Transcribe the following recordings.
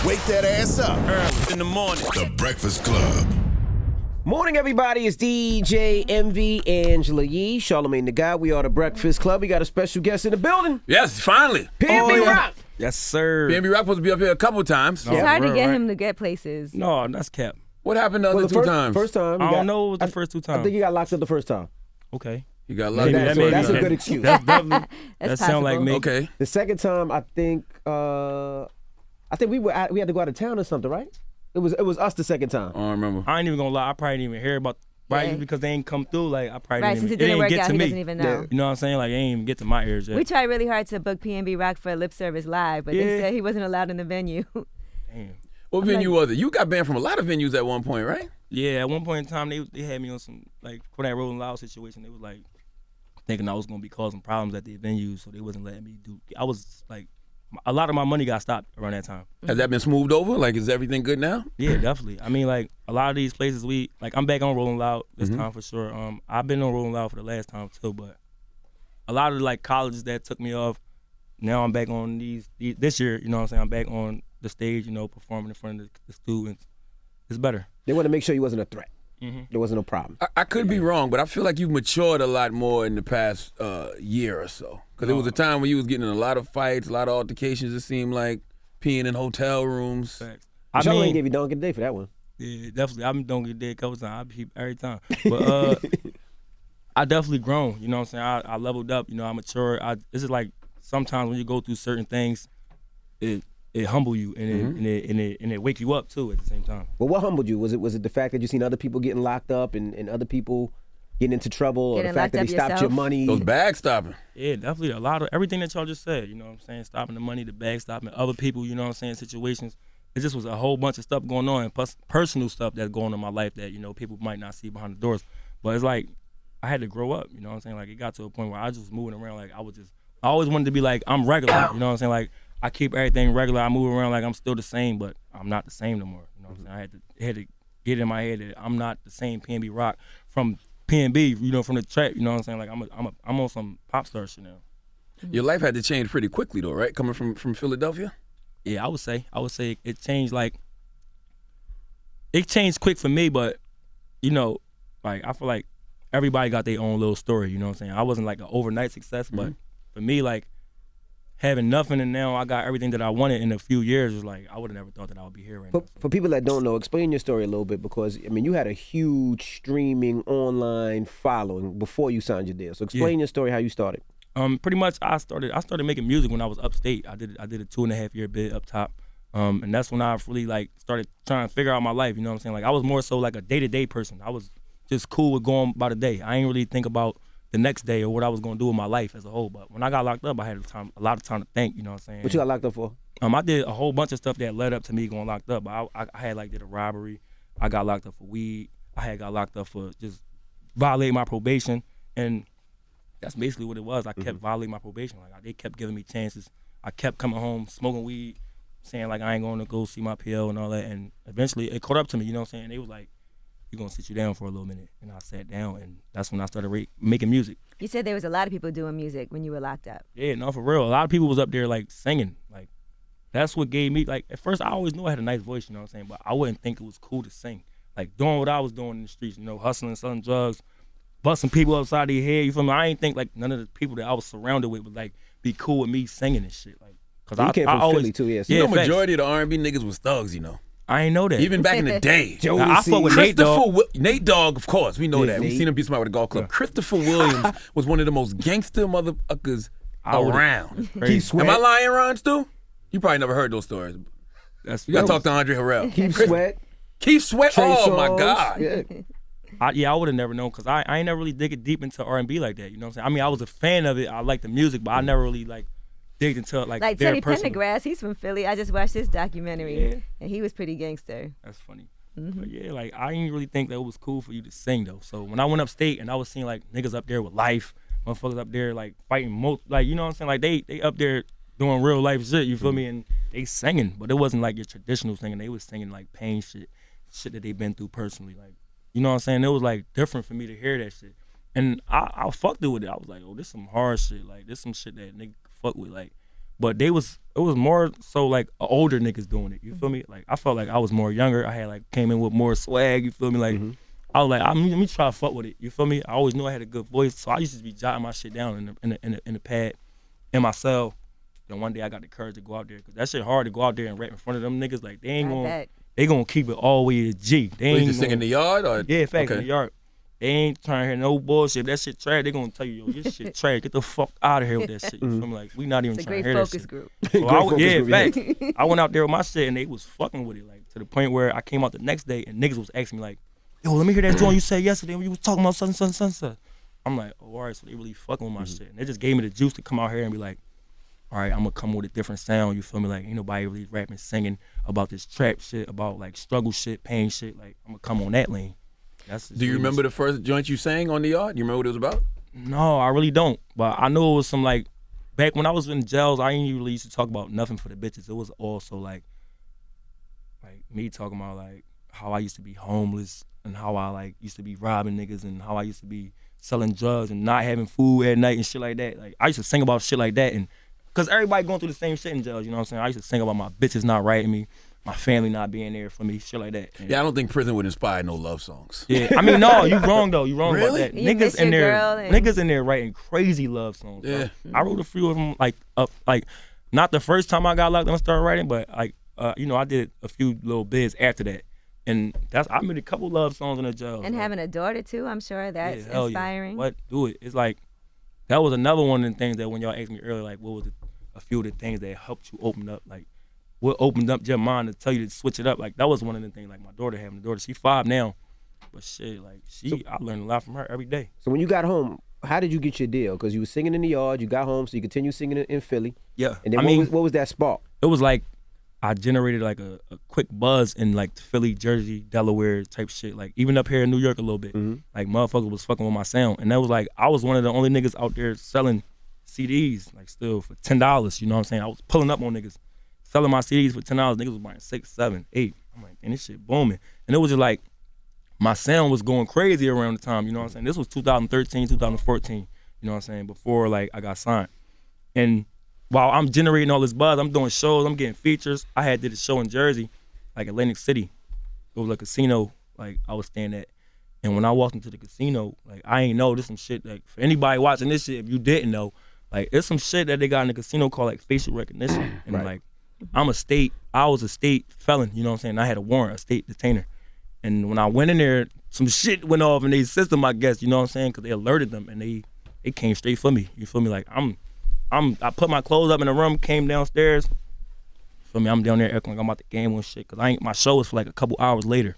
Wake that ass up. Early in the morning. The Breakfast Club. Morning, everybody. It's DJ MV, Angela Yee, Charlamagne the Guy. We are the Breakfast Club. We got a special guest in the building. Yes, finally. PnB Rock. Yes, sir. PnB Rock supposed to be up here a couple times. It's hard to get him to get places. No, that's cap. What happened the other two times? First time. I don't know what was the first two times. I think you got locked up the first time. Okay. You got lucky. That's a good excuse. That's definitely, That's that sound like possible. me. Okay. The second time, I think we had to go out of town or something, right? It was us the second time. I don't remember. I ain't even gonna lie. I probably didn't even hear about. Right, because they ain't come through. Like I probably Right, didn't since even, it didn't work get out, to he me. doesn't even know. Yeah. You know what I'm saying? Like it ain't even get to my ears yet. We tried really hard to book PnB Rock for a lip service live, but they said he wasn't allowed in the venue. Damn. What venue was it? You got banned from a lot of venues at one point, right? Yeah, at one point in time they had me on some like for that Rolling Loud situation. They was like thinking I was gonna be causing problems at the venues, so they wasn't letting me do. I was like, a lot of my money got stopped around that time. Has that been smoothed over? Like, is everything good now? Yeah, definitely. I mean, like a lot of these places I'm back on Rolling Loud this time for sure. I've been on Rolling Loud for the last time too, but a lot of like colleges that took me off, now I'm back on these this year. You know what I'm saying? I'm back on the stage, you know, performing in front of the students. It's better. They want to make sure you wasn't a threat. Mm-hmm. There wasn't no problem. I could be wrong, but I feel like you've matured a lot more in the past year or so. Because there was a time when you was getting in a lot of fights, a lot of altercations, it seemed like, peeing in hotel rooms. Facts. Charlamagne gave you donkey day for that one. Yeah, definitely. I've been donkey day a couple times. I peep every time. But I definitely grown. You know what I'm saying? I leveled up. You know, I matured. This is like sometimes when you go through certain things, it humble you and it wake you up too at the same time. Well, what humbled you? Was it the fact that you seen other people getting locked up and other people getting into trouble, or Getting the fact that locked they up stopped your yourself? money? Those bag stopping. Yeah, definitely. A lot of everything that y'all just said, you know what I'm saying? Stopping the money, the bag stopping, other people, you know what I'm saying, situations. It just was a whole bunch of stuff going on, and plus personal stuff that's going on in my life that, you know, people might not see behind the doors. But it's like, I had to grow up, you know what I'm saying? Like, it got to a point where I just was moving around like I always wanted to be like, I'm regular, you know what I'm saying? Like, I keep everything regular. I move around like I'm still the same, but I'm not the same no more. You know what I'm saying? I had to get in my head that I'm not the same PnB Rock from PnB, you know, from the track. You know what I'm saying? Like I'm on some pop star shit now. Your life had to change pretty quickly though, right? Coming from Philadelphia? Yeah, I would say it changed it changed quick for me, but you know, like I feel like everybody got their own little story. You know what I'm saying? I wasn't like an overnight success, but for me, like, having nothing and now I got everything that I wanted in a few years is like I would have never thought that I would be here right now. For people that don't know, explain your story a little bit, because I mean you had a huge streaming online following before you signed your deal. So explain your story, how you started. Pretty much I started making music when I was upstate. I did a 2.5 year bid up top. And that's when I really like started trying to figure out my life, you know what I'm saying? Like I was more so like a day-to-day person. I was just cool with going by the day. I ain't really think about the next day or what I was gonna do with my life as a whole. But when I got locked up, I had a lot of time to think, you know what I'm saying? What you got locked up for? I did a whole bunch of stuff that led up to me going locked up. I had like did a robbery. I got locked up for weed. I had got locked up for just violating my probation. And that's basically what it was. I kept violating my probation. Like they kept giving me chances. I kept coming home, smoking weed, saying like I ain't gonna go see my PL and all that. And eventually it caught up to me, you know what I'm saying? They was like, we're gonna sit you down for a little minute. And I sat down, and that's when I started making music. You said there was a lot of people doing music when you were locked up. Yeah, no, for real. A lot of people was up there like singing. Like that's what gave me, like, at first I always knew I had a nice voice, you know what I'm saying? But I wouldn't think it was cool to sing. Like doing what I was doing in the streets, you know, hustling, selling drugs, busting people upside their head, you feel me? I ain't think like none of the people that I was surrounded with would like be cool with me singing and shit. Like, cause You came from always, Philly too, yes. You know, facts. majority of the R&B niggas was thugs, you know. I ain't know that. Even back in the day. Now, I fuck with Nate Dogg. Nate Dogg, of course, we know that. Nate. We seen him be somebody with a golf club. Christopher Williams was one of the most gangster motherfuckers around. Keith Sweat. Am I lying, Ron, Stu? You probably never heard those stories. That's You gotta talk to Andre Harrell. Keith Sweat. Keith Sweat. Trey Oh my Songz. God. Yeah. I would have never known, because I ain't never really dig it deep into R&B like that, you know what I'm saying? I mean, I was a fan of it. I liked the music, but I never really like digged into like their Teddy personal. Pendergrass, he's from Philly. I just watched his documentary, and he was pretty gangster. That's funny. But yeah, like I didn't really think that it was cool for you to sing though. So when I went upstate and I was seeing like niggas up there with life, motherfuckers up there like fighting like, you know what I'm saying? Like they up there doing real life shit, you feel me? And they singing, but it wasn't like your traditional singing. They was singing like pain shit that they been through personally. Like, you know what I'm saying? It was like different for me to hear that shit. And I fucked it with it. I was like, oh, this some hard shit. Like this some shit that nigga fuck with. Like, But it was more so like older niggas doing it. You feel me? Like I felt like I was more younger. I had like came in with more swag. You feel me? Like I was like, let me try to fuck with it. You feel me? I always knew I had a good voice, so I used to be jotting my shit down in the pad in my cell. Then one day I got the courage to go out there because that shit hard to go out there and rap in front of them niggas. Like they gonna keep it all the way to G. They ain't just sing in the yard or yeah, facts in the yard. They ain't trying to hear no bullshit. If that shit trash, they gonna tell you, yo, this shit trash. Get the fuck out of here with that shit. You feel me? Like we not even trying to hear that shit. It's a great So focus group. facts. I went out there with my shit and they was fucking with it, like to the point where I came out the next day and niggas was asking me like, yo, let me hear that joint you said yesterday when you was talking about such. I'm like, oh, all right, so they really fucking with my shit. And they just gave me the juice to come out here and be like, all right, I'm gonna come with a different sound. You feel me? Like ain't nobody really rapping, singing about this trap shit, about like struggle shit, pain shit. Like I'm gonna come on that lane. Do you remember the first joint you sang on the yard? You remember what it was about? No, I really don't. But I know it was some like, back when I was in jails, I ain't really used to talk about nothing for the bitches. It was also like me talking about like how I used to be homeless and how I like used to be robbing niggas and how I used to be selling drugs and not having food at night and shit like that. Like I used to sing about shit like that, and cause everybody going through the same shit in jails, you know what I'm saying? I used to sing about my bitches not writing me, my family not being there for me, shit like that. And yeah, I don't think prison would inspire no love songs. yeah, I mean, no, you wrong though. You wrong about Really? that. You miss Niggas in your there, girl and- niggas in there writing crazy love songs. Yeah. Bro. I wrote a few of them like not the first time I got locked and started writing, but like you know, I did a few little bids after that, and I made a couple love songs in the jail. And like, having a daughter too, I'm sure that's yeah, hell inspiring. Yeah. What do it? It's like that was another one of the things that when y'all asked me earlier, like what was a few of the things that helped you open up, like what opened up your mind to tell you to switch it up. Like that was one of the things. Like my daughter having a daughter, she's 5 now, but shit, like I learned a lot from her every day. So when you got home, how did you get your deal? Because you were singing in the yard, you got home, so you continued singing in Philly. Yeah, And then what was that spark? It was like I generated like a quick buzz in like Philly, Jersey, Delaware type shit. Like even up here in New York a little bit. Like motherfucker was fucking with my sound, and that was like I was one of the only niggas out there selling CDs like still for $10. You know what I'm saying? I was pulling up on niggas selling my CDs for $10. Niggas was buying 6, 7, 8. I'm like, and this shit booming, and it was just like my sound was going crazy around the time. You know what I'm saying? This was 2013, 2014. You know what I'm saying? Before like I got signed, and while I'm generating all this buzz, I'm doing shows, I'm getting features. I did a show in Jersey, like Atlantic City. It was a casino, like I was staying at. And when I walked into the casino, like I ain't know this some shit. Like for anybody watching this shit, if you didn't know, like it's some shit that they got in the casino called like facial recognition. And like I was a state felon, you know what I'm saying? I had a warrant, a state detainer. And when I went in there, some shit went off in their system, I guess, you know what I'm saying? Cause they alerted them and they came straight for me. You feel me? Like I put my clothes up in the room, came downstairs. Feel me? I'm down there acting like I'm about to game and shit, cause my show was for like a couple hours later.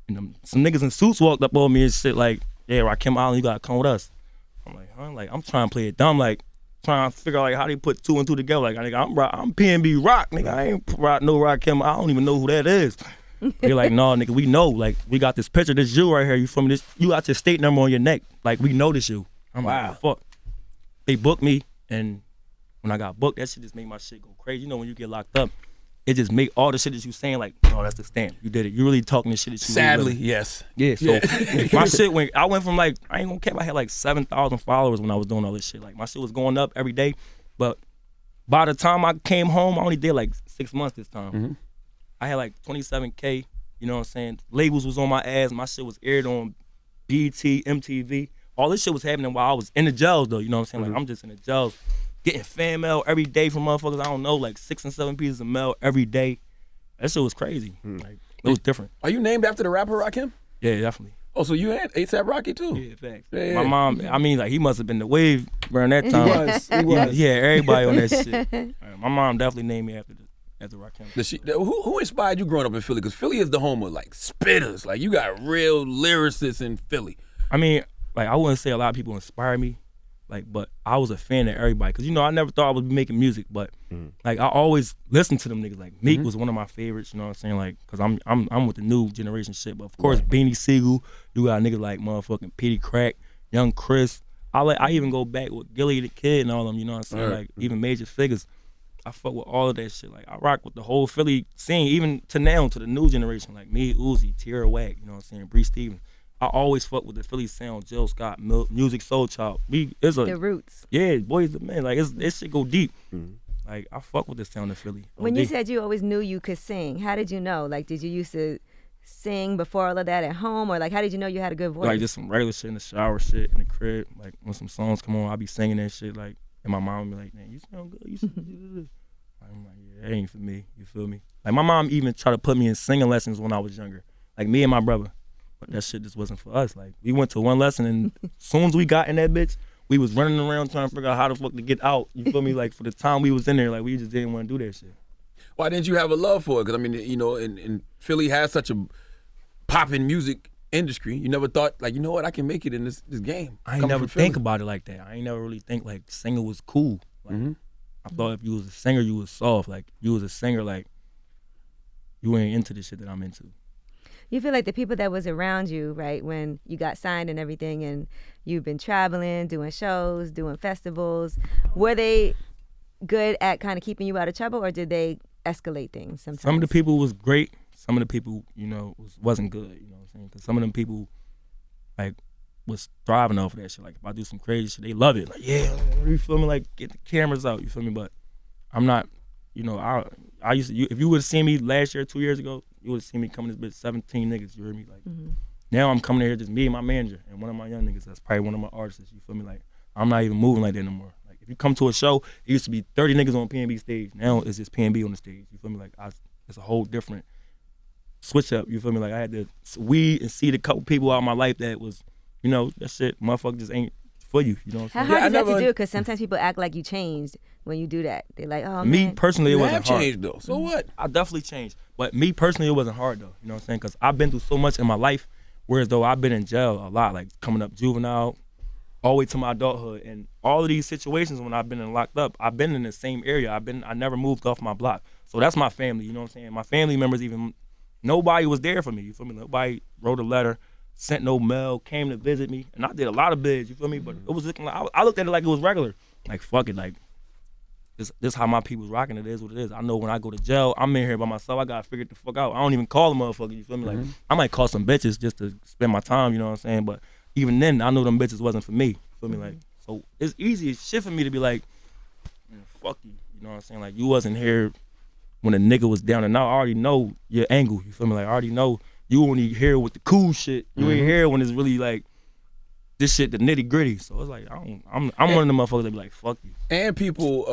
And some niggas in suits walked up on me and shit like, yeah, Rakim Island, you gotta come with us. I'm like, huh? Like I'm trying to play it dumb, like trying to figure out like how they put 2 and 2 together. Like I'm PnB Rock, nigga. I ain't rock no Rakim. I don't even know who that is. They're like, no, nigga, we know. Like we got this picture, this you right here. You feel me? This you got your state number on your neck. Like we know this you. I'm like, fuck. They booked me. And when I got booked, that shit just made my shit go crazy. You know, when you get locked up, it just make all the shit that you saying like, no, that's the stamp. You did it. You really talking the shit that you Sadly, really yes. yeah. So my shit I went from like, I ain't gonna cap, I had like 7,000 followers when I was doing all this shit. Like my shit was going up every day. But by the time I came home, I only did like 6 months this time. I had like 27K, you know what I'm saying? Labels was on my ass. My shit was aired on BT, MTV. All this shit was happening while I was in the jails though, you know what I'm saying? Like I'm just in the jails, getting fan mail every day from motherfuckers, I don't know, like 6 and 7 pieces of mail every day. That shit was crazy. Like it was different. Are you named after the rapper Rakim? Yeah, definitely. Oh, so you had A$AP Rocky too? Yeah, facts. Yeah. My mom, I mean, like he must have been the wave around that time. He was. Yeah, everybody on that shit. My mom definitely named me after Rakim. Who inspired you growing up in Philly? Because Philly is the home of like spitters. Like you got real lyricists in Philly. I mean, like I wouldn't say a lot of people inspire me, like, but I was a fan of everybody. Cause you know I never thought I would be making music, but like I always listened to them niggas. Like Meek was one of my favorites. You know what I'm saying? Like, cause I'm with the new generation shit. But of course, Beanie Siegel. You got niggas like motherfucking Petey Crack, Young Chris. I even go back with Gilly the Kid and all them. You know what I'm saying? Like even Major Figures. I fuck with all of that shit. Like I rock with the whole Philly scene, even to now, to the new generation. Like me, Uzi, Tierra Whack. You know what I'm saying? Bree Stevens. I always fuck with the Philly sound, Jill Scott, Music Soul Child. The roots. Yeah, boys, man, like this shit go deep. Like, I fuck with the sound of Philly. When you OD. said you always knew you could sing, how did you know? Like, did you used to sing before all of that at home, or like, how did you know you had a good voice? Like, just some regular shit in the shower, shit in the crib. Like, when some songs come on, I be singing that shit. Like, and my mom would be like, man, you sound good. You sound good. I'm like, yeah, that ain't for me. You feel me? Like, my mom even tried to put me in singing lessons when I was younger. Like, me and my brother. But that shit just wasn't for us. Like, we went to one lesson, and as soon as we got in that bitch, we was running around trying to figure out how the fuck to get out. You feel me? Like, for the time we was in there, like, we just didn't want to do that shit. Why didn't you have a love for it? Because, I mean, you know, in Philly has such a poppin' music industry. You never thought, like, you know what, I can make it in this game. I ain't never think about it like that. I ain't never really think, like, singing was cool. Like, I thought if you was a singer, you was soft. Like, you was a singer, like, you ain't into the shit that I'm into. You feel like the people that was around you, right, when you got signed and everything, and you've been traveling, doing shows, doing festivals, were they good at kind of keeping you out of trouble, or did they escalate things sometimes? Some of the people was great. Some of the people, you know, wasn't good. You know what I'm saying? Because some of them people, like, was thriving off of that shit. Like, if I do some crazy shit, they love it. Like, yeah, you feel me? Like, get the cameras out. You feel me? But I'm not, you know, I used to, if you would have seen me last year, 2 years ago, you would have seen me coming this bitch 17 niggas. You heard me? Like, now I'm coming here just me and my manager and one of my young niggas. That's probably one of my artists. You feel me? Like, I'm not even moving like that no more. Like, if you come to a show, it used to be 30 niggas on PnB stage. Now it's just PnB on the stage. You feel me? Like, it's a whole different switch up. You feel me? Like, I had to weed and see the couple people out of my life that was, you know, that shit, motherfucker just ain't for you. You know what I'm How saying? hard is that to do? Because sometimes people act like you changed when you do that. They're like, oh, Me man. personally, it You wasn't have hard. changed, though. So what? I definitely changed. But me personally, it wasn't hard, though. You know what I'm saying? Because I've been through so much in my life, whereas though I've been in jail a lot, like coming up juvenile, all the way to my adulthood. And all of these situations when I've been locked up, I've been in the same area. I never moved off my block. So that's my family, you know what I'm saying? My family members even, nobody was there for me, you feel me? Nobody wrote a letter, sent no mail, came to visit me. And I did a lot of bids, you feel me? But it was looking like, I looked at it like it was regular. Like, fuck it, like, this how my people's rocking. It is what it is. I know when I go to jail, I'm in here by myself. I gotta figure it the fuck out. I don't even call a motherfucker. You feel me? Like, I might call some bitches just to spend my time. You know what I'm saying? But even then, I know them bitches wasn't for me. You feel me? Like, so it's easy as shit for me to be like, man, fuck you. You know what I'm saying? Like, you wasn't here when a nigga was down and out. I already know your angle. You feel me? Like, I already know you only here with the cool shit. You ain't here when it's really like this shit, the nitty gritty. So it's like I'm one of the motherfuckers that be like, fuck you. And people,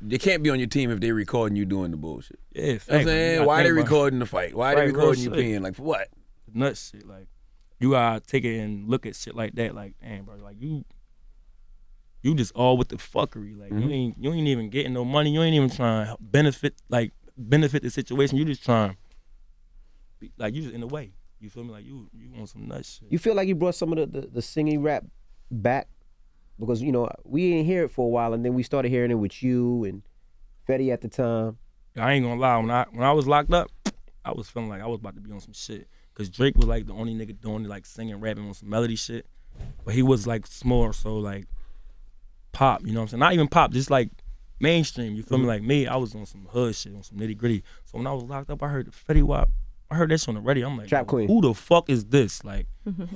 they can't be on your team if they recording you doing the bullshit. Yeah, You know what I'm saying? Why they recording the fight? Why they Right, recording you real shit. peeing? Like, for what? Nuts shit. Like, you gotta take it and look at shit like that. Like, damn, bro, like you just all with the fuckery. Like, you ain't even getting no money. You ain't even trying to benefit the situation. You just trying, like, you just in the way. You feel me? Like, you want some nuts shit. You feel like you brought some of the singing rap back? Because, you know, we didn't hear it for a while, and then we started hearing it with you and Fetty at the time. I ain't gonna lie. When I was locked up, I was feeling like I was about to be on some shit. Cause Drake was like the only nigga doing it, like singing, rapping on some melody shit. But he was like more so like pop, you know what I'm saying? Not even pop, just like mainstream. You feel me? Like me, I was on some hood shit, on some nitty gritty. So when I was locked up, I heard Fetty Wap. I heard that shit on the radio. I'm like, Trap Queen. Who the fuck is this? Like,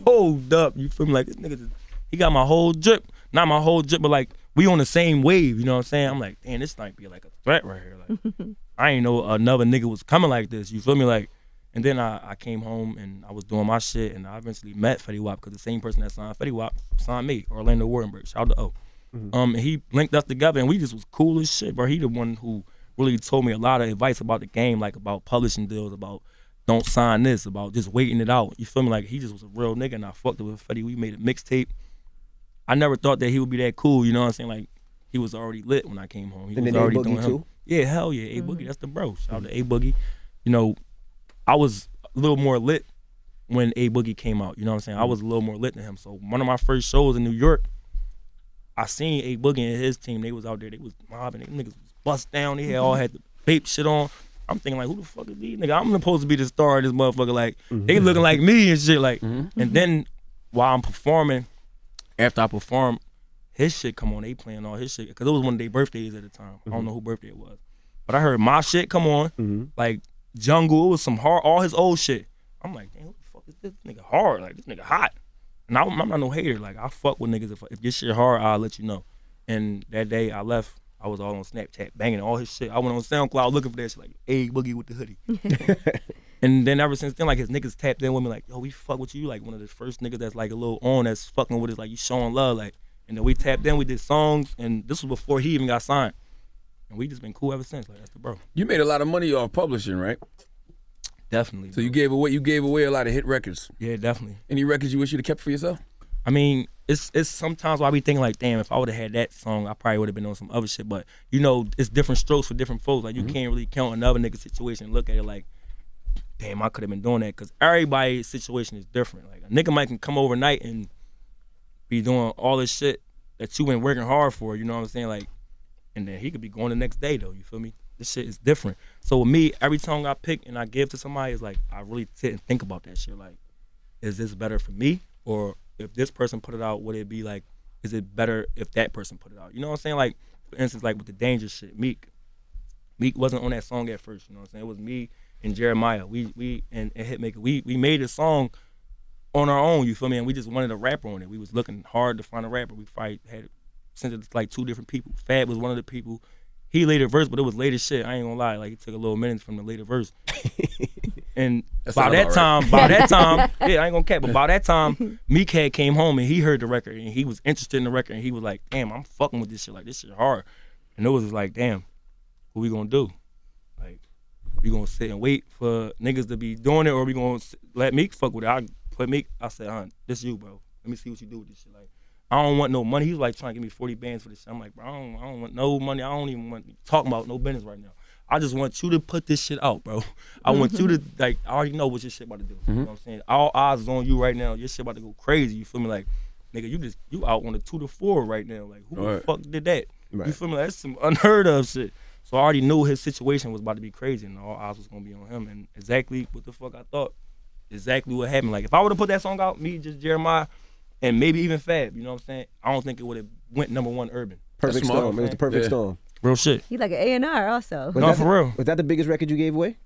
hold up. You feel me? Like, this nigga he got my whole drip. Not my whole drip, but like, we on the same wave, you know what I'm saying? I'm like, damn, this might be like a threat right here. Like, I ain't know another nigga was coming like this. You feel me? Like, and then I came home and I was doing my shit, and I eventually met Fetty Wap because the same person that signed Fetty Wap signed me, Orlando Warrenberg. Shout out to O. And he linked us together, and we just was cool as shit, bro. He the one who really told me a lot of advice about the game, like about publishing deals, about don't sign this, about just waiting it out. You feel me? Like, he just was a real nigga, and I fucked with Fetty. We made a mixtape. I never thought that he would be that cool, you know what I'm saying? Like, he was already lit when I came home. He And was then already A-Boogie doing him. too? Yeah, hell yeah, A-Boogie, that's the bro. Shout out to A-Boogie. You know, I was a little more lit when A-Boogie came out, you know what I'm saying? I was a little more lit than him. So one of my first shows in New York, I seen A-Boogie and his team. They was out there. They was mobbing. They niggas was bust down. They all had the vape shit on. I'm thinking like, who the fuck is these niggas? I'm supposed to be the star of this motherfucker. Like, they looking like me and shit. Like, and then while I'm performing, after I perform, his shit come on. They playing all his shit. Because it was one of their birthdays at the time. I don't know who birthday it was. But I heard my shit come on. Like, Jungle, it was some hard, all his old shit. I'm like, damn, who the fuck is this nigga hard? Like, this nigga hot. And I'm not no hater. Like, I fuck with niggas. If your shit hard, I'll let you know. And that day I left I was all on Snapchat banging all his shit. I went on SoundCloud looking for that shit like, hey, Boogie with the hoodie. And then ever since then, like his niggas tapped in with me like, yo, we fuck with you. Like one of the first niggas that's like a little on that's fucking with us, like you showing love. Like, and then we tapped in, we did songs, and this was before he even got signed. And we just been cool ever since. Like that's the bro. You made a lot of money off publishing, right? Definitely. So bro. you gave away a lot of hit records. Yeah, definitely. Any records you wish you'd have kept for yourself? I mean, it's sometimes where I be thinking like, damn, if I would have had that song, I probably would have been on some other shit. But you know, it's different strokes for different folks. Like you can't really count another nigga's situation and look at it like, damn, I could have been doing that. Cause everybody's situation is different. Like a nigga might can come overnight and be doing all this shit that you been working hard for. You know what I'm saying? Like, and then he could be going the next day though. You feel me? This shit is different. So with me, every song I pick and I give to somebody is like, I really sit and think about that shit. Like, is this better for me? Or if this person put it out, would it be like, is it better if that person put it out? You know what I'm saying? Like, for instance, like with the Danger shit, Meek wasn't on that song at first, you know what I'm saying? It was me and Jeremiah, we and Hitmaker, we made a song on our own, you feel me? And we just wanted a rapper on it. We was looking hard to find a rapper. We probably had sent it to like 2 different people. Fab was one of the people. He laid a verse, but it was late as shit. I ain't gonna lie, like it took a little minute from the later verse. And by that time, yeah, I ain't gonna cap, but by that time, Meek had came home and he heard the record and he was interested in the record and he was like, damn, I'm fucking with this shit. Like this shit hard. And it was just like, damn, what we gonna do? Like, we gonna sit and wait for niggas to be doing it or we gonna let Meek fuck with it? I put Meek, I said, this you, bro. Let me see what you do with this shit. Like, I don't want no money. He was like trying to give me 40 bands for this shit. I'm like, bro, I don't want no money. I don't even want to talk about no business right now. I just want you to put this shit out, bro. I want you to, like, I already know what your shit about to do. You know what I'm saying? All eyes is on you right now. Your shit about to go crazy. You feel me? Like, nigga, you out on a 2 to 4 right now. Like, who the fuck did that? Right. You feel me? Like, that's some unheard of shit. So I already knew his situation was about to be crazy and all eyes was going to be on him. And exactly what the fuck I thought, exactly what happened. Like, if I would have put that song out, me, just Jeremiah, and maybe even Fab, you know what I'm saying? I don't think it would have went #1 urban. Perfect storm. It was the perfect storm. Real shit. You like an A&R also. No, for real. Was that the biggest record you gave away?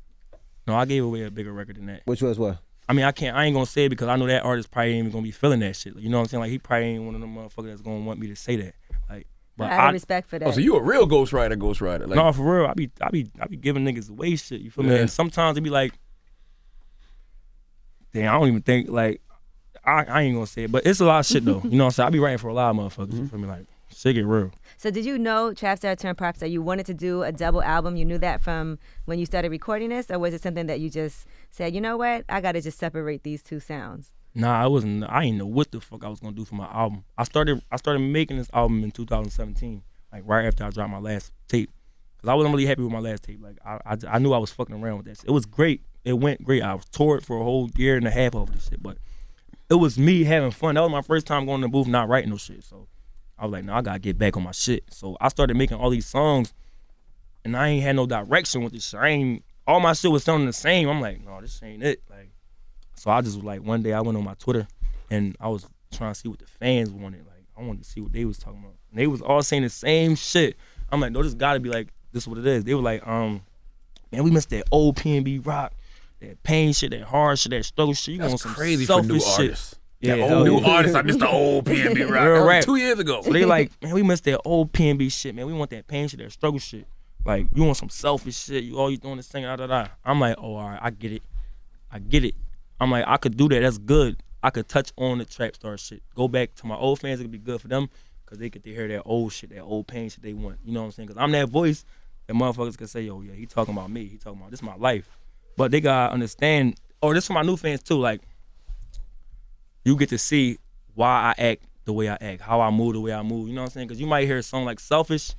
No, I gave away a bigger record than that. Which was what? I mean, I ain't gonna say it because I know that artist probably ain't even gonna be feeling that shit. You know what I'm saying? Like, he probably ain't one of them motherfuckers that's gonna want me to say that. Like, but I have respect for that. Oh, so you a real ghostwriter. Like, no, for real. I be giving niggas away shit. You feel me? And sometimes it be like, damn, I don't even think, like, I ain't gonna say it, but it's a lot of shit though. You know what I'm saying? I be writing for a lot of motherfuckers. You feel me? Like, shit get real. So did you know Trapstar turned Popstar? You wanted to do a double album. You knew that from when you started recording this, or was it something that you just said, you know what, I gotta just separate these 2 sounds? Nah, I ain't know what the fuck I was gonna do for my album. I started making this album in 2017, like right after I dropped my last tape, cause I wasn't really happy with my last tape. Like I knew I was fucking around with that shit. It was great. It went great. I was toured for a whole year and a half over this shit, but it was me having fun. That was my first time going in the booth, not writing no shit. So I was like, no, I gotta get back on my shit. So I started making all these songs, and I ain't had no direction with this shit. All my shit was sounding the same. I'm like, no, this ain't it. Like, so I just was like, one day I went on my Twitter, and I was trying to see what the fans wanted. Like, I wanted to see what they was talking about. And they was all saying the same shit. I'm like, no, this gotta be like, this is what it is. They were like, man, we missed that old PnB rock, that pain shit, that hard shit, that struggle shit. You that's want some crazy selfish for new shit. artists. Yeah, New artists. I missed the old PnB rock. Real rap. 2 years ago. So they like, man, we missed that old PnB shit, man. We want that pain shit, that struggle shit. Like, you want some selfish shit. All you doing is singing, da. I'm like, oh, all right, I get it. I'm like, I could do that. That's good. I could touch on the Trapstar shit. Go back to my old fans. It could be good for them because they get to hear that old shit, that old pain shit they want. You know what I'm saying? Because I'm that voice that motherfuckers can say, yo, yeah, he talking about me. He talking about, this is my life. But they gotta understand, or this for my new fans too, like, you get to see why I act the way I act, how I move the way I move. You know what I'm saying? Because you might hear a song like Selfish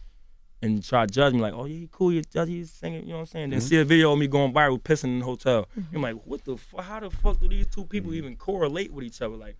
and try to judge me like, oh, yeah, he cool, he's singing, you know what I'm saying? Then see a video of me going viral pissing in the hotel. You're like, what the fuck? How the fuck do these 2 people even correlate with each other? Like,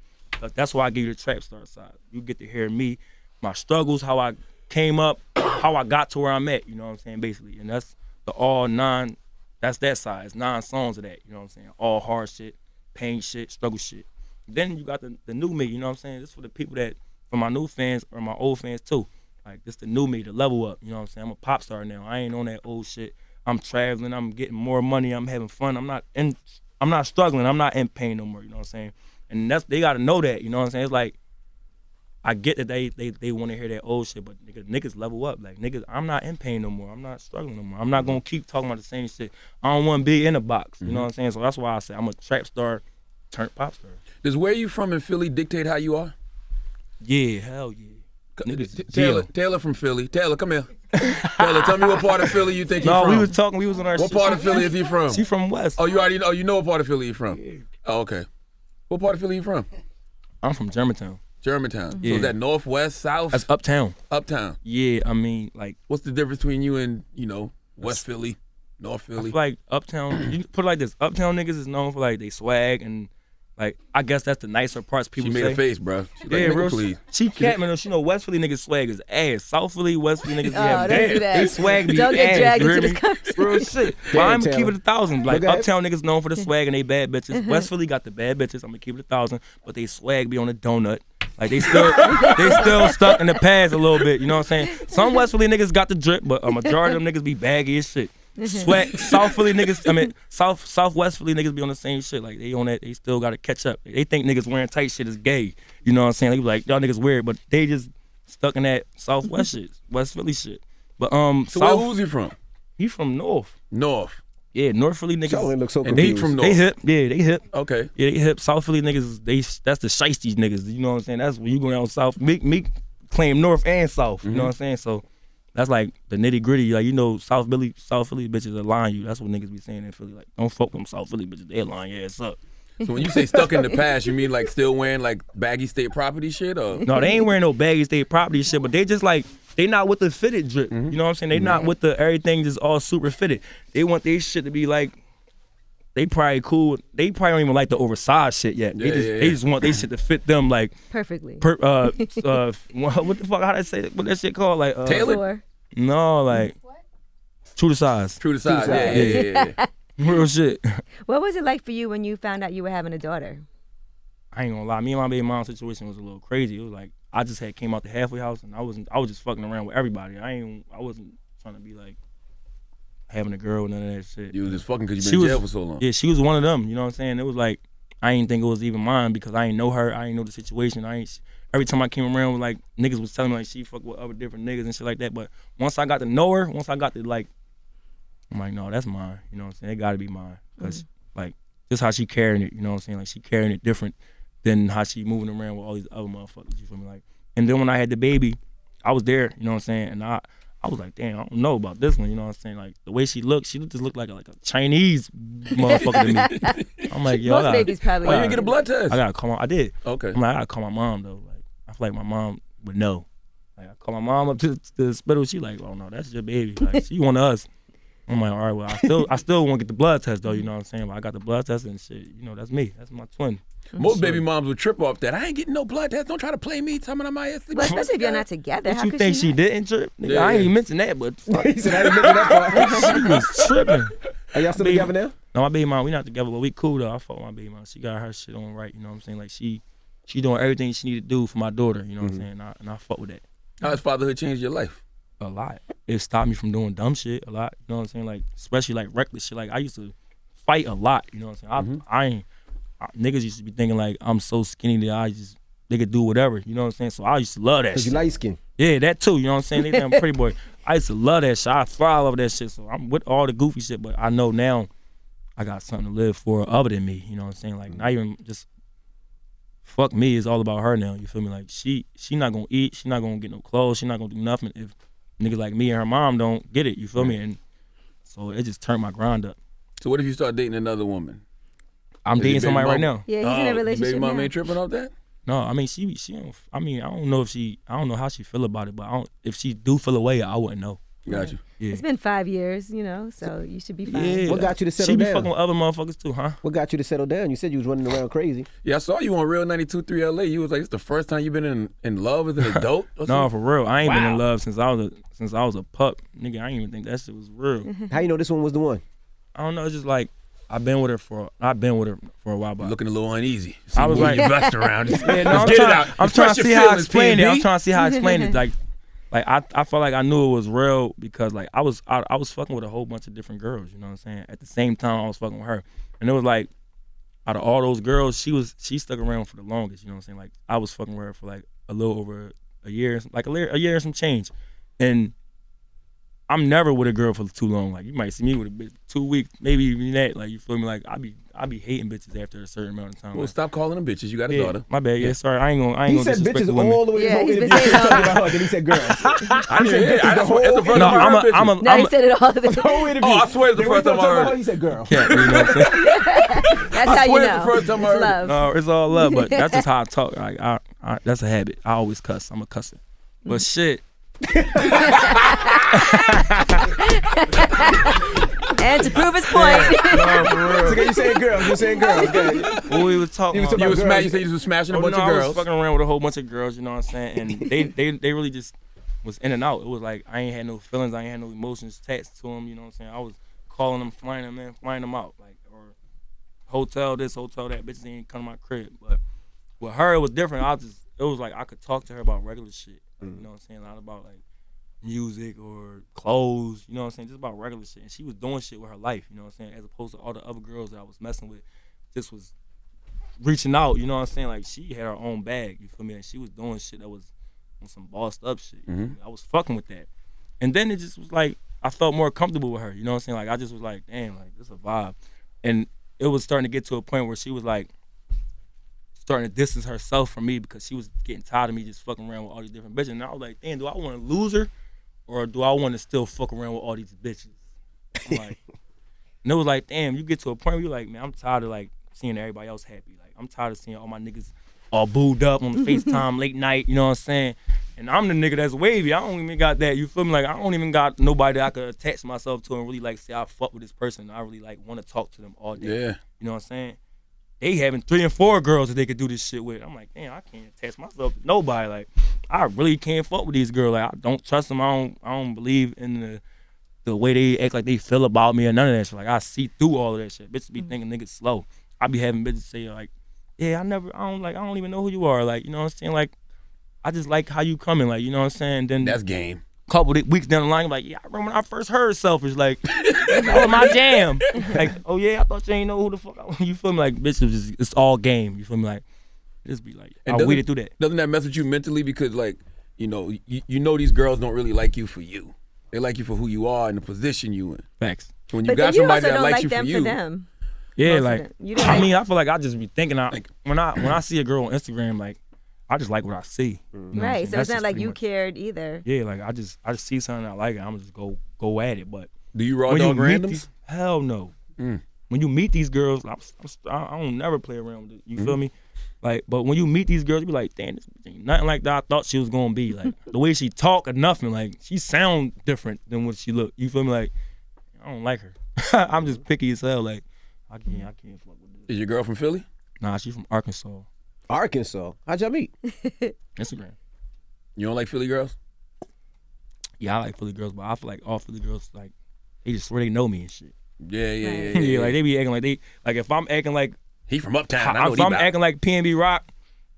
that's why I give you the Trapstar side. You get to hear me, my struggles, how I came up, how I got to where I'm at, you know what I'm saying, basically. And that's the all 9, that's that side. It's 9 songs of that, you know what I'm saying? All hard shit, pain shit, struggle shit. Then you got the new me, you know what I'm saying? This for the people that, for my new fans or my old fans too. Like, this the new me, the level up, you know what I'm saying? I'm a pop star now. I ain't on that old shit. I'm traveling, I'm getting more money, I'm having fun. I'm not struggling, I'm not in pain no more, you know what I'm saying? And they gotta know that, you know what I'm saying? It's like, I get that they want to hear that old shit, but niggas level up. Like, niggas, I'm not in pain no more. I'm not struggling no more. I'm not gonna keep talking about the same shit. I don't want to be in a box. You know what I'm saying? So that's why I say I'm a trap star turned pop star. Does where you from in Philly dictate how you are? Yeah, hell yeah. Niggas, Taylor from Philly. Taylor, come here. Taylor, tell me what part of Philly you think you're No, from. we was talking. We was on our. What part of Philly is he from? She from West. Oh, you already know. You know what part of Philly you from? Yeah. Oh, okay. What part of Philly you from? I'm from Germantown. Germantown. Yeah. So is that north, west, south? That's uptown. Uptown. Yeah, I mean, like, What's the difference between you and, West Philly, North I Philly? feel like uptown. You put it like this: uptown niggas is known for like they swag and like I guess that's the nicer parts people She say. made a face, bro. She Yeah, like, real. nigga, please. She can't, man. She know West Philly niggas swag is ass. South Philly, West Philly niggas Oh, don't do that. They swag be Don't ass. get dragged you into hear this me? conversation. Real shit. But Damn, I'm gonna keep Taylor. it 1,000. Like Go ahead. uptown niggas known for the swag and they bad bitches. West Philly got the bad bitches. I'm gonna keep it 1,000. But they swag be on a donut. Like they still stuck in the past a little bit. You know what I'm saying? Some West Philly niggas got the drip, but a majority of them niggas be baggy as shit. Swag. South Philly niggas. I mean Southwest Philly niggas be on the same shit. Like they on that. They still gotta catch up. They think niggas wearing tight shit is gay. You know what I'm saying? They be like, y'all niggas weird, but they just stuck in that Southwest shit, West Philly shit. But So South, who's he from? he from North. North. Yeah, North Philly niggas. Charlamagne looks so And they confused. from North. They hip. Yeah, they hip. Okay. Yeah, they hip. South Philly niggas, that's the shiesty niggas. You know what I'm saying? That's when you go down south. Me claim North and South. You know what I'm saying? So that's like the nitty gritty. Like, South Philly bitches that line you. That's what niggas be saying in Philly. Like, don't fuck with them South Philly bitches. They line your ass up. So when you say stuck in the past, you mean like still wearing like baggy state property shit, or? No, they ain't wearing no baggy state property shit, but they just like, they not with the fitted drip. You know what I'm saying? They not with the everything just all super fitted. They want their shit to be like, they probably cool. They probably don't even like the oversized shit yet. They just want their shit to fit them like Perfectly. what the fuck? How I say it? What that shit called? Like Taylor? Sure. No, like true to size. True to size. Yeah. Real shit. What was it like for you when you found out you were having a daughter? I ain't gonna lie. Me and my baby mom situation was a little crazy. It was like I just had came out the halfway house and I was just fucking around with everybody. I wasn't trying to be like having a girl and none of that shit. You was just fucking because you been in jail for so long. Yeah, she was one of them. You know what I'm saying? It was like I ain't think it was even mine because I ain't know her. I ain't know the situation. Every time I came around, like niggas was telling me like she fuck with other different niggas and shit like that. But once I got to know her, once I got to like, I'm like, no, that's mine. You know what I'm saying? It got to be mine because like just how she carrying it. You know what I'm saying? Like she carrying it different than how she moving around with all these other motherfuckers. You feel me? Like, and then when I had the baby, I was there. You know what I'm saying? And I was like, damn, I don't know about this one. You know what I'm saying? Like the way she just looked like a Chinese motherfucker to me. I'm like, yo, Most babies probably. Oh, you didn't get a blood test? I gotta call I did. Okay. I'm like, I gotta call my mom though. Like, I feel like my mom would know. Like, I call my mom up to the hospital. She like, oh no, that's your baby. Like, she one of us. I'm like, all right, well, I still want to get the blood test though. You know what I'm saying? But I got the blood test and shit. You know, that's me. That's my twin. Most baby moms would trip off that. I ain't getting no blood test. Don't try to play me. Tell me I'm out here sleeping. Well, especially if you're not together. What How you could think she she not? didn't trip? Nigga, Yeah, I ain't yeah. mention that, but He said, I didn't mention that part. she was tripping. Are y'all still Baby- together now? No, my baby mom, we not together, but we cool though. I fuck with my baby mom. She got her shit on right. You know what I'm saying? Like she doing everything she need to do for my daughter. You know what I'm saying? And I fuck with that. How has fatherhood changed your life? A lot. It stopped me from doing dumb shit a lot. You know what I'm saying? Like, especially like reckless shit. Like, I used to fight a lot. You know what I'm saying? Niggas used to be thinking like I'm so skinny that they could do whatever. You know what I'm saying? So I used to love that Because shit. you light skin. Yeah, that too. You know what I'm saying? They think I'm a pretty boy. I used to love that shit. I thrive over that shit. So I'm with all the goofy shit, but I know now I got something to live for other than me. You know what I'm saying? Like, not even just fuck me. It's all about her now. You feel me? Like, she not gonna eat. She not gonna get no clothes. She not gonna do nothing if niggas like me and her mom don't get it. You feel me? And so it just turned my grind up. So what if you start dating another woman? I'm Is dating your baby somebody right mama- now. Yeah, he's in a Your relationship baby mom now. ain't tripping off that? No, I mean she don't. I mean I don't know how she feel about it, but if she do feel away, I wouldn't know. Got you. Yeah. It's been 5 years, so you should be fine. Yeah. What got you to settle She be down? fucking with other motherfuckers too, huh? What got you to settle down? You said you was running around crazy. Yeah, I saw you on Real 92.3 LA. You was like, it's the first time you've been in love as an adult? Or No, something? for real. I ain't been in Wow. love since I was a pup. Nigga, I ain't even think that shit was real. How you know this one was the one? I don't know. It's just like I've been with her for a while, but Looking a little uneasy. I was like- you vexed around. Just, yeah, no, just I'm get trying, it out. I'm trying to Express see your how I feelings, explain it. PnB. I'm trying to see how I explain it. Like I felt like I knew it was real because like I was fucking with a whole bunch of different girls. You know what I'm saying? At the same time, I was fucking with her, and it was like out of all those girls, she stuck around for the longest. You know what I'm saying? Like I was fucking with her for like a little over a year and some change, and I'm never with a girl for too long. Like you might see me with a bitch 2 weeks, maybe even that. Like you feel me? Like I be hating bitches after a certain amount of time. Well, like, stop calling them bitches. You got a daughter. My bad. Yeah, sorry. I ain't gonna He said disrespect bitches the women. all the way. Yeah, he's been He saying talking all. about her, then he said girls. I didn't hear that. That's the first No, time I heard bitches. No, he said it all of it. The whole interview. Oh, I swear it's the Then first when time I heard her, it. he said girl. Yeah, you know what I'm saying? That's I how you swear it's know. the first time I It's heard it. love. No, it's all love, but that's just how I talk. Like I that's a habit. I always cuss. I'm a cusser. But shit. And to prove his point. No, for real. So you saying girls? You saying girls? Okay. What we was talking You was about. talking You girls. said you was smashing a Oh, bunch no, of I girls. was fucking around with a whole bunch of girls, you know what I'm saying? And they really just was in and out. It was like I ain't had no feelings, I ain't had no emotions attached to them, you know what I'm saying? I was calling them, flying them in, flying them out. Like, or hotel this, hotel that, bitches ain't come to my crib. But with her, it was different. It was like I could talk to her about regular shit. Like, you know what I'm saying? Not about like music or clothes, you know what I'm saying? Just about regular shit. And she was doing shit with her life, you know what I'm saying? As opposed to all the other girls that I was messing with, just was reaching out, you know what I'm saying? Like she had her own bag, you feel me? And she was doing shit that was on some bossed up shit. I was fucking with that. And then it just was like, I felt more comfortable with her, you know what I'm saying? Like I just was like, damn, like this is a vibe. And it was starting to get to a point where she was like, starting to distance herself from me because she was getting tired of me just fucking around with all these different bitches. And I was like, damn, do I want to lose her? Or do I want to still fuck around with all these bitches? I'm like, and it was like, damn, you get to a point where you're like, man, I'm tired of like seeing everybody else happy. Like, I'm tired of seeing all my niggas all booed up on FaceTime late night, you know what I'm saying? And I'm the nigga that's wavy. I don't even got that, you feel me? Like, I don't even got nobody that I could attach myself to and really like say I fuck with this person. I really like want to talk to them all day. Yeah. You know what I'm saying? They having 3 and 4 girls that they could do this shit with. I'm like, damn, I can't attach myself to nobody. Like, I really can't fuck with these girls. Like, I don't trust them. I don't believe in the way they act like they feel about me or none of that shit. Like, I see through all of that shit. Bitches be thinking niggas slow. I be having bitches say like, yeah, I don't even know who you are. Like, you know what I'm saying? Like, I just like how you coming. Like, you know what I'm saying? Then That's game. couple of weeks down the line, I'm like, yeah, I remember when I first heard Selfish, like, that was my jam. Like, oh yeah, I thought you ain't know who the fuck you feel me? Like, bitch, it's all game. You feel me? Like, just be like, I weeded through that. Doesn't that mess with you mentally? Because like, you know these girls don't really like you for you. They like you for who you are and the position you in. Facts. When you But got then you somebody also that don't likes like you them for for you. them. Yeah, Most of like, them. You don't I like- mean, I feel like I just be thinking, when I see a girl on Instagram, like, I just like what I see. You know what I'm Right, saying? so That's it's not just like pretty you much- cared either. Yeah, like I just see something I like, and I'm just go at it. But Do you raw when you dog meet randoms? these, hell no. When you meet these girls, I don't never play around with it. You feel me? Like, but when you meet these girls, you be like, damn, this bitch ain't nothing like that I thought she was gonna be. Like the way she talk or nothing, like she sound different than what she look. You feel me? Like I don't like her. I'm just picky as hell. Like I can't fuck with this. Is your girl from Philly? Nah, she's from Arkansas. Arkansas. How'd y'all meet? Instagram. You don't like Philly girls? Yeah, I like Philly girls, but I feel like all Philly girls like they just swear they know me and shit. Yeah. Yeah, like they be acting like if I'm acting like He from Uptown. I know if he I'm about. acting like PnB Rock,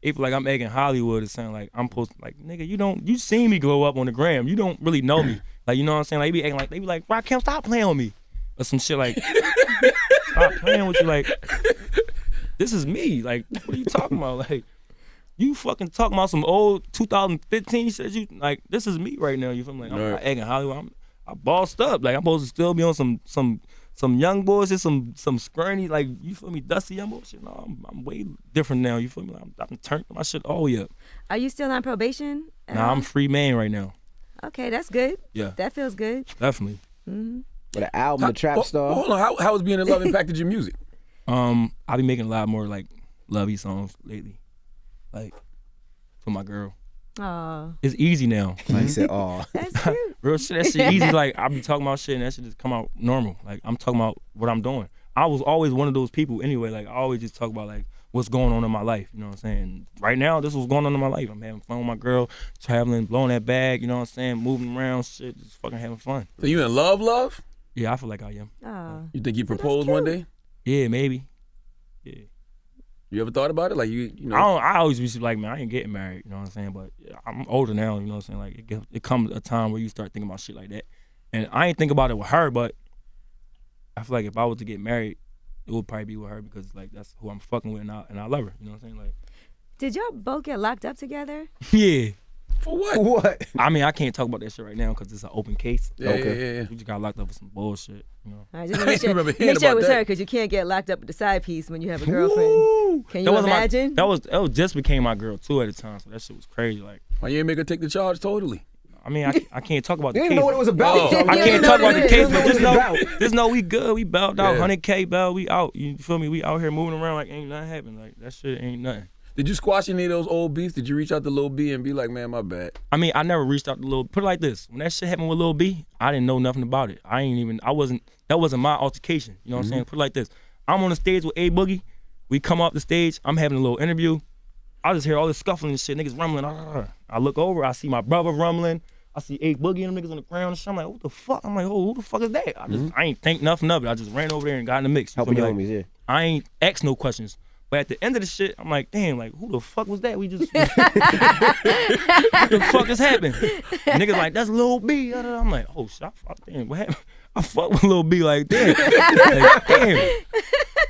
they feel like I'm acting Hollywood. It sound like I'm supposed to, like, nigga, you seen me glow up on the gram. You don't really know me. Like, you know what I'm saying? Like, they be like, Rock, stop playing with me. Or some shit like, stop playing with you. Like, this is me. Like, what are you talking about? Like, you fucking talking about some old 2015 shit. You like, this is me right now. You feel me? Like, I'm not acting Hollywood. I bossed up. Like, I'm supposed to still be on some young boys, just some scrawny, like, you feel me, dusty young boys. Shit. No, I'm way different now. You feel me? I'm turned my shit all the way up. Are you still on probation? Nah, I'm free man right now. Okay, that's good. Yeah. That feels good. Definitely. With an album, The Trap Star. Hold on. How has being in love impacted your music? I be making a lot more like lovey songs lately, like for my girl. Oh, It's easy now. He said, "Oh, that's cute. Real shit, that shit easy. Like I be talking about shit and that shit just come out normal. Like I'm talking about what I'm doing. I was always one of those people anyway. Like I always just talk about like what's going on in my life. You know what I'm saying? Right now, this is what's going on in my life. I'm having fun with my girl, traveling, blowing that bag. You know what I'm saying? Moving around, shit, just fucking having fun. So you in love? Yeah, I feel like I am. Oh, You think you propose one day? Yeah, maybe. Yeah. You ever thought about it? Like you know? I always used to be like, man, I ain't getting married. You know what I'm saying? But I'm older now. You know what I'm saying? Like it comes a time where you start thinking about shit like that. And I ain't think about it with her, but I feel like if I was to get married, it would probably be with her because like that's who I'm fucking with and I love her. You know what I'm saying? Like Did y'all both get locked up together? Yeah. For what? What? I mean, I can't talk about that shit right now because it's an open case. Yeah. We just got locked up for some bullshit, you know. All right, just I make sure, remember make hearing sure it about was that. her because you can't get locked up with the side piece when you have a girlfriend. Woo! Can That you wasn't imagine? that was just became my girl too at the time, so that shit was crazy. Like, Why you ain't make her take the charge totally? I mean, I can't talk about the You case. didn't know what it was about. Oh. so I you can't didn't talk know about the what it case, is. but You didn't know what it was about. just know we good. We bailed out, Yeah. 100K bail. We out. You feel me? We out here moving around like ain't nothing happened. Like that shit ain't nothing. Did you squash any of those old beefs? Did you reach out to Lil B and be like, man, my bad? I mean, I never reached out to Lil. Put it like this: when that shit happened with Lil B, I didn't know nothing about it. That wasn't my altercation. You know what I'm saying? Put it like this: I'm on the stage with A Boogie. We come off the stage. I'm having a little interview. I just hear all this scuffling and shit. Niggas rumbling. I look over. I see my brother rumbling. I see A Boogie and them niggas on the ground and shit. I'm like, what the fuck? I'm like, oh, who the fuck is that? I ain't think nothing of it. I just ran over there and got in the mix. You Helping feel your me? homies, yeah. I ain't asked no questions. But at the end of the shit, I'm like, damn, like, who the fuck was that? We just, what the fuck is happening? Niggas like, that's Lil B. I'm like, oh shit, damn, what happened? I fuck with Lil B like, damn. Like, damn.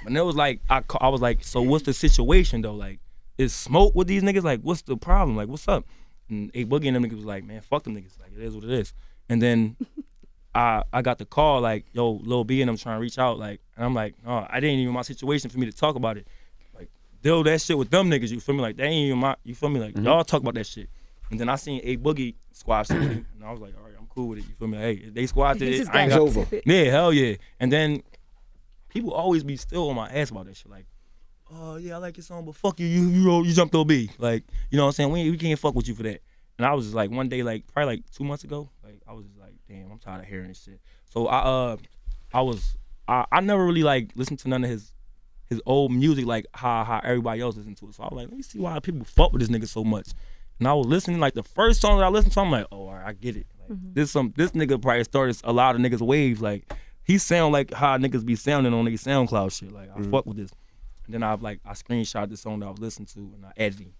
And it was like, I was like, so what's the situation though? Like, is smoke with these niggas? Like, what's the problem? Like, what's up? And A Boogie and them niggas was like, man, fuck them niggas. Like, it is what it is. And then I got the call like, yo, Lil B and them trying to reach out. Like, and I'm like, oh, I didn't even my situation for me to talk about it. Deal that shit with them niggas, you feel me? Like, they ain't even my, you feel me? Like, y'all talk about that shit. And then I seen A Boogie squash it, and I was like, all right, I'm cool with it, you feel me? Hey, if they squashed You it, just I ain't got got, over. yeah, hell yeah. And then people always be still on my ass about that shit, like, oh yeah, I like your song, but fuck you, you jumped OB. Like, you know what I'm saying? We can't fuck with you for that. And I was just like, one day, like, probably like 2 months ago, like, I was just like, damn, I'm tired of hearing this shit. So I never really like listened to none of his old music like how everybody else listened to it. So I was like, let me see why people fuck with this nigga so much. And I was listening, like the first song that I listened to, I'm like, oh, all right, I get it. Like, this nigga probably started a lot of niggas' waves. Like, he sound like how niggas be sounding on their SoundCloud shit. Like, I fuck with this. And then I screenshot this song that I was listening to and I added him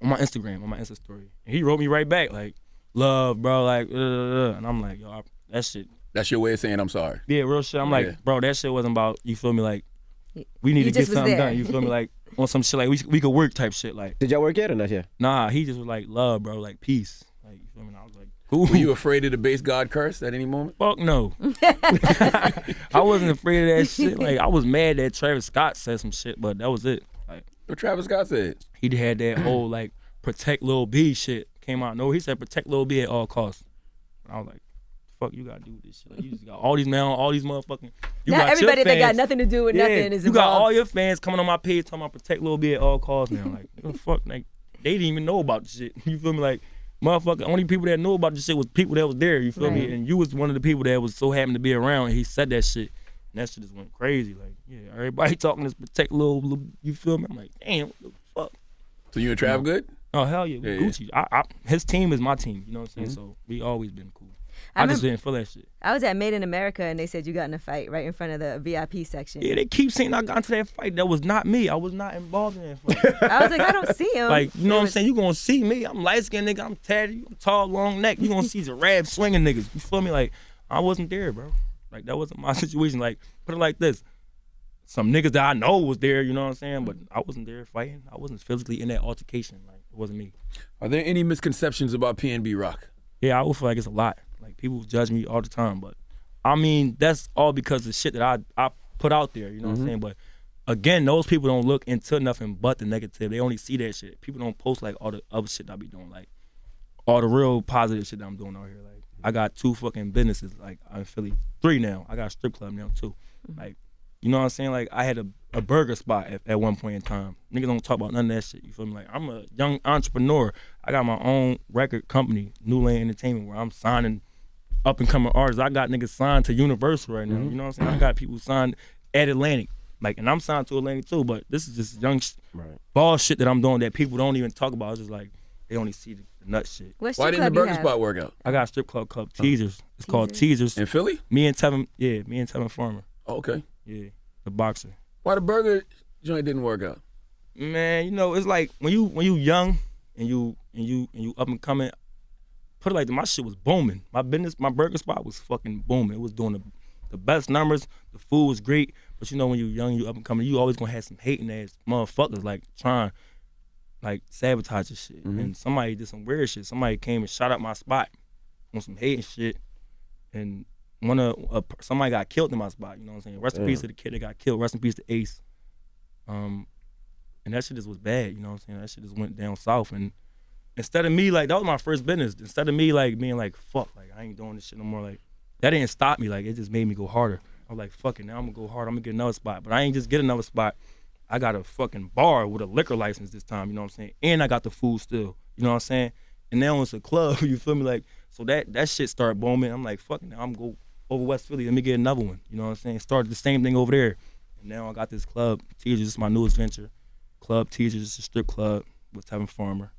on my Instagram, on my Insta story. And he wrote me right back, like, love, bro, like, and I'm like, yo, that shit. That's your way of saying I'm sorry. Yeah, real shit. I'm Yeah. like, bro, that shit wasn't about, you feel me, like, we need He to get just was something there. done. You feel me? Like on some shit like we could work type shit. Like Did y'all work yet or not yet? nah, he just was like love, bro, like peace. Like you feel me? And I was like, cool. Were you afraid of the base God curse at any moment? Fuck no. I wasn't afraid of that shit. Like I was mad that Travis Scott said some shit, but that was it. Like What Travis Scott said. he had that whole like protect Lil B shit came out. No, he said protect Lil B at all costs. And I was like, fuck you gotta do with this shit. Like you just got all these motherfucking. You Not got everybody your that got fans- nothing to do with nothing is you got involved. all your fans coming on my page talking about protect Lil B at all costs now. Like, nigga, fuck, like they didn't even know about the shit. You feel me? Like, motherfucker, only people that knew about the shit was people that was there. You feel me? Right. And you was one of the people that was so happened to be around. And he said that shit, and that shit just went crazy. Like, yeah, everybody talking this protect Lil. You feel me? I'm like, damn, what the fuck? So you and Trav good? Oh hell yeah, we Yeah, Gucci. His team is my team. You know what I'm saying? So we always been cool. I I just remember- didn't feel that shit. I was at Made in America and they said you got in a fight right in front of the VIP section. Yeah, they keep saying I got into that fight. That was not me. I was not involved in that fight. I was like, I don't see him. Like, you know what I'm saying? You gonna see me. I'm light skinned nigga. I'm tatted. I'm tall, long neck. You gonna see giraffe swinging niggas. You feel me? Like, I wasn't there, bro. Like, that wasn't my situation. Like, put it like this. Some niggas that I know was there, you know what I'm saying? But I wasn't there fighting. I wasn't physically in that altercation. Like, it wasn't me. Are there any misconceptions about PnB Rock? Yeah, I would feel like it's a lot. Like, people judge me all the time. But, I mean, that's all because of shit that I put out there, you know what I'm saying? But, again, those people don't look into nothing but the negative. They only see that shit. People don't post, like, all the other shit I be doing. Like, all the real positive shit that I'm doing out here. Like, I got 2 fucking businesses, like, in Philly. 3 now. I got a strip club now, too. Like, you know what I'm saying? Like, I had a burger spot at one point in time. Niggas don't talk about none of that shit. You feel me? Like, I'm a young entrepreneur. I got my own record company, New Lane Entertainment, where I'm signing up and coming artists. I got niggas signed to Universal right now. You know what I'm saying? I got people signed at Atlantic. Like, and I'm signed to Atlantic too, but this is just young ball shit that I'm doing that people don't even talk about. It's just like, they only see the nut shit. What Why strip didn't the club you burger have? spot work out? I got a strip club called Teasers. It's called Teasers. In Philly? Me and Tevin Farmer. Oh, okay. Yeah, the boxer. Why the burger joint didn't work out? Man, you know, it's like when you young and you up and coming, put it like that, my shit was booming. My burger spot was fucking booming. It was doing the best numbers. The food was great. But you know, when you young, you up and coming, you always gonna have some hating ass motherfuckers like trying like sabotaging shit. And somebody did some weird shit. Somebody came and shot up my spot on some hating shit. And somebody got killed in my spot, you know what I'm saying? Rest in peace to the kid that got killed. Rest in peace to Ace. And that shit just was bad, you know what I'm saying? That shit just went down south. And instead of me, like, that was my first business. Instead of me, like, being like, fuck, like, I ain't doing this shit no more, like, that didn't stop me. Like, it just made me go harder. I was like, fuck it, now I'm gonna go hard. I'm gonna get another spot. But I ain't just get another spot. I got a fucking bar with a liquor license this time, you know what I'm saying? And I got the food still, you know what I'm saying? And now it's a club, you feel me? Like, so that shit started booming. I'm like, fuck it, now I'm gonna go over West Philly. Let me get another one, you know what I'm saying? Started the same thing over there. And now I got this club, Teachers, this is my newest venture. Club Teachers, it's a strip club with Tevin Farmer.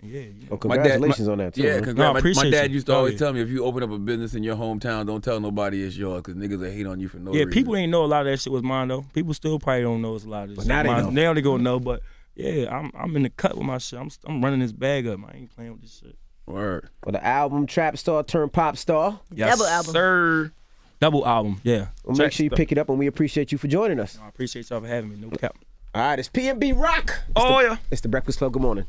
Yeah, you know. Well, congratulations on that, too. Yeah, man. congrats. My dad used to always yeah. tell me, if you open up a business in your hometown, don't tell nobody it's yours, because niggas will hate on you for no reason. Yeah, people ain't know a lot of that shit was mine, though. People still probably don't know it's a lot of this But shit. now they know. Now they gonna know, but yeah, I'm in the cut with my shit. I'm running this bag up. I ain't playing with this shit. Word. Well, the album Trap Star turned Pop Star. Yes, Double album. Sir. Double album, yeah. Well, make sure you pick it up, and we appreciate you for joining us. I appreciate y'all for having me. No cap. All right, it's PnB Rock. Oh, yeah. It's the Breakfast Club. Good morning.